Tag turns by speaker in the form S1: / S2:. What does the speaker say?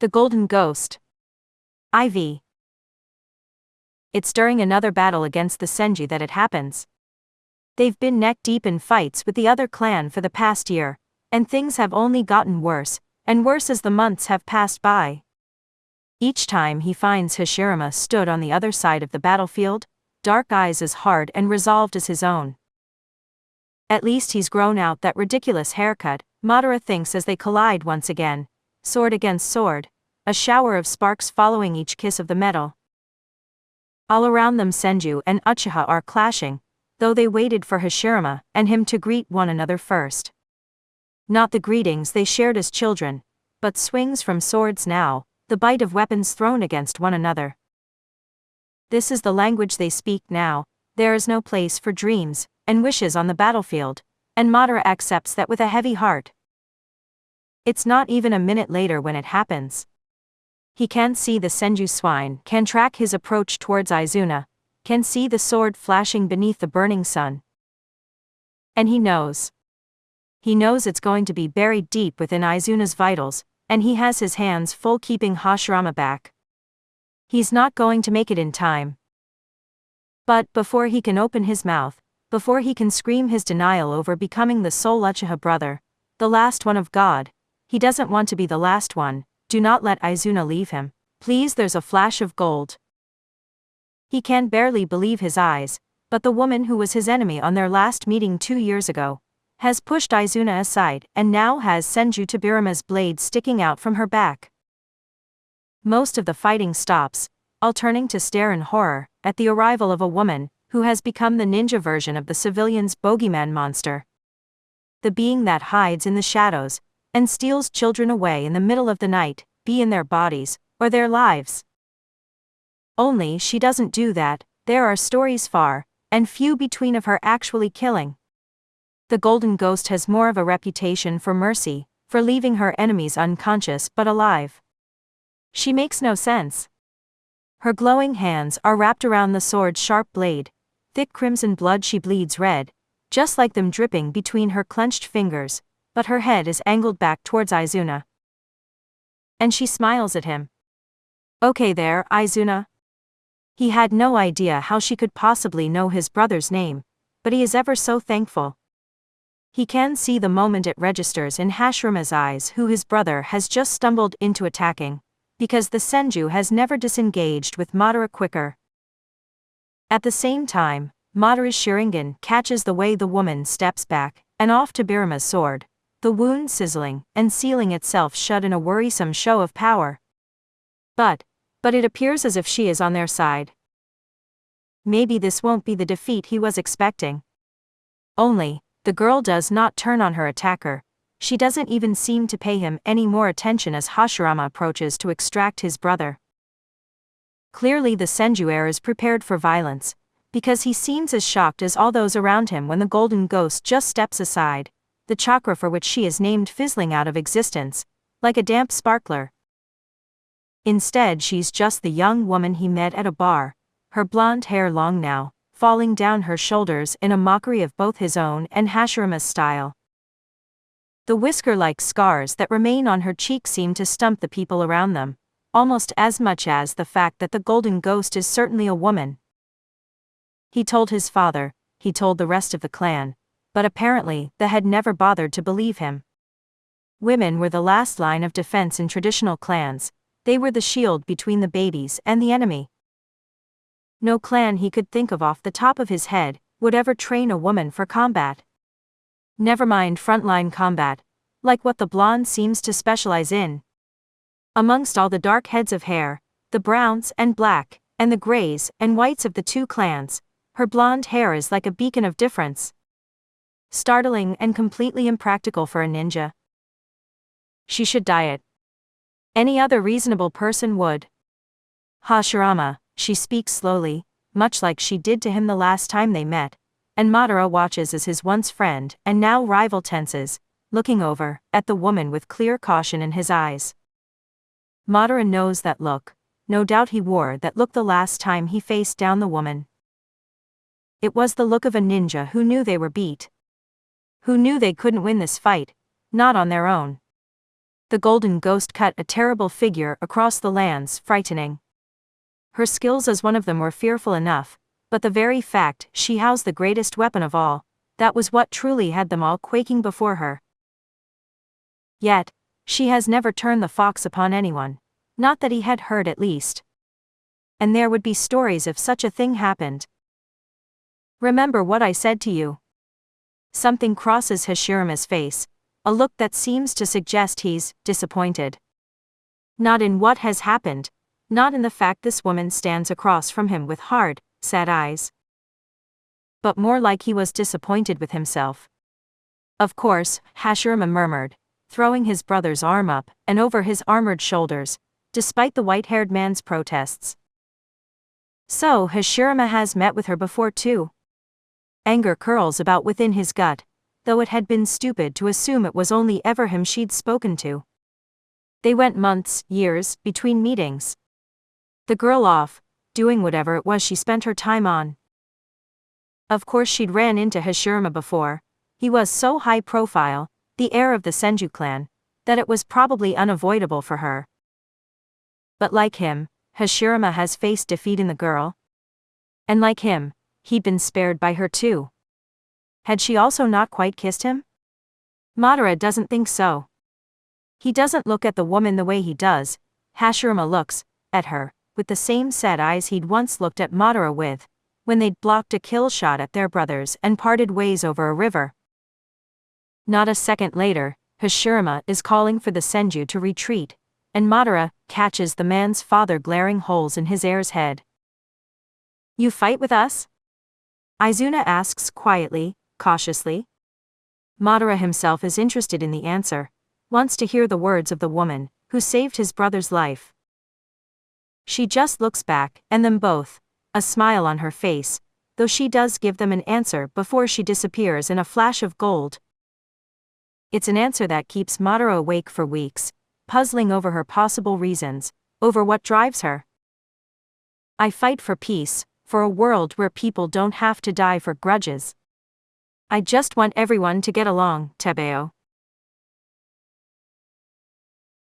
S1: The Golden Ghost. IV. It's during another battle against the Senju that it happens. They've been neck-deep in fights with the other clan for the past year, and things have only gotten worse, and worse as the months have passed by. Each time he finds Hashirama stood on the other side of the battlefield, dark eyes as hard and resolved as his own. At least he's grown out that ridiculous haircut, Madara thinks as they collide once again, sword against sword, a shower of sparks following each kiss of the metal. All around them Senju and Uchiha are clashing, though they waited for Hashirama and him to greet one another first. Not the greetings they shared as children, but swings from swords now, the bite of weapons thrown against one another. This is the language they speak now. There is no place for dreams and wishes on the battlefield, and Madara accepts that with a heavy heart. It's not even a minute later when it happens. He can see the Senju swine, can track his approach towards Izuna, can see the sword flashing beneath the burning sun. And he knows. He knows it's going to be buried deep within Izuna's vitals, and he has his hands full keeping Hashirama back. He's not going to make it in time. But before he can open his mouth, before he can scream his denial over becoming the sole Uchiha brother, the last one of God, he doesn't want to be the last one. Do not let Izuna leave him, please. There's a flash of gold. He can barely believe his eyes, but the woman who was his enemy on their last meeting 2 years ago has pushed Izuna aside and now has Senju Tobirama's blade sticking out from her back. Most of the fighting stops, all turning to stare in horror at the arrival of a woman who has become the ninja version of the civilian's bogeyman monster. The being that hides in the shadows and steals children away in the middle of the night, be in their bodies or their lives. Only she doesn't do that. There are stories far and few between of her actually killing. The Golden Ghost has more of a reputation for mercy, for leaving her enemies unconscious but alive. She makes no sense. Her glowing hands are wrapped around the sword's sharp blade, thick crimson blood, she bleeds red, just like them dripping between her clenched fingers, but her head is angled back towards Izuna. And she smiles at him. Okay there, Izuna. He had no idea how she could possibly know his brother's name, but he is ever so thankful. He can see the moment it registers in Hashirama's eyes who his brother has just stumbled into attacking, because the Senju has never disengaged with Madara quicker. At the same time, Madara's Sharingan catches the way the woman steps back, and off Tobirama's sword, the wound sizzling and sealing itself shut in a worrisome show of power. But it appears as if she is on their side. Maybe this won't be the defeat he was expecting. Only, the girl does not turn on her attacker. She doesn't even seem to pay him any more attention as Hashirama approaches to extract his brother. Clearly the Senju heir is prepared for violence, because he seems as shocked as all those around him when the Golden Ghost just steps aside, the chakra for which she is named fizzling out of existence, like a damp sparkler. Instead she's just the young woman he met at a bar, her blonde hair long now, falling down her shoulders in a mockery of both his own and Hashirama's style. The whisker-like scars that remain on her cheeks seem to stump the people around them, almost as much as the fact that the Golden Ghost is certainly a woman. He told his father, he told the rest of the clan, but apparently they had never bothered to believe him. Women were the last line of defense in traditional clans. They were the shield between the babies and the enemy. No clan he could think of off the top of his head would ever train a woman for combat. Never mind frontline combat, like what the blonde seems to specialize in. Amongst all the dark heads of hair, the browns and black, and the grays and whites of the two clans, her blonde hair is like a beacon of difference. Startling and completely impractical for a ninja. She should dye it. Any other reasonable person would. Hashirama, she speaks slowly, much like she did to him the last time they met, and Madara watches as his once friend and now rival tenses, looking over at the woman with clear caution in his eyes. Madara knows that look. No doubt he wore that look the last time he faced down the woman. It was the look of a ninja who knew they were beat. Who knew they couldn't win this fight, not on their own. The golden ghost cut a terrible figure across the lands, frightening. Her skills as one of them were fearful enough, but the very fact she housed the greatest weapon of all, that was what truly had them all quaking before her. Yet, she has never turned the fox upon anyone, not that he had heard at least. And there would be stories if such a thing happened. Remember what I said to you. Something crosses Hashirama's face, a look that seems to suggest he's disappointed. Not in what has happened, not in the fact this woman stands across from him with hard, sad eyes. But more like he was disappointed with himself. Of course, Hashirama murmured, throwing his brother's arm up and over his armored shoulders, despite the white-haired man's protests. So Hashirama has met with her before too. Anger curls about within his gut, though it had been stupid to assume it was only ever him she'd spoken to. They went months, years, between meetings. The girl off, doing whatever it was she spent her time on. Of course she'd ran into Hashirama before. He was so high profile, the heir of the Senju clan, that it was probably unavoidable for her. But like him, Hashirama has faced defeat in the girl. And like him, he'd been spared by her too. Had she also not quite kissed him? Madara doesn't think so. He doesn't look at the woman the way he does. Hashirama looks at her with the same sad eyes he'd once looked at Madara with, when they'd blocked a kill shot at their brothers and parted ways over a river. Not a second later, Hashirama is calling for the Senju to retreat, and Madara catches the man's father glaring holes in his heir's head. "You fight with us?" Izuna asks quietly, cautiously. Madara himself is interested in the answer, wants to hear the words of the woman who saved his brother's life. She just looks back, and them both, a smile on her face, though she does give them an answer before she disappears in a flash of gold. It's an answer that keeps Madara awake for weeks, puzzling over her possible reasons, over what drives her. "I fight for peace, for a world where people don't have to die for grudges. I just want everyone to get along, Tebeo."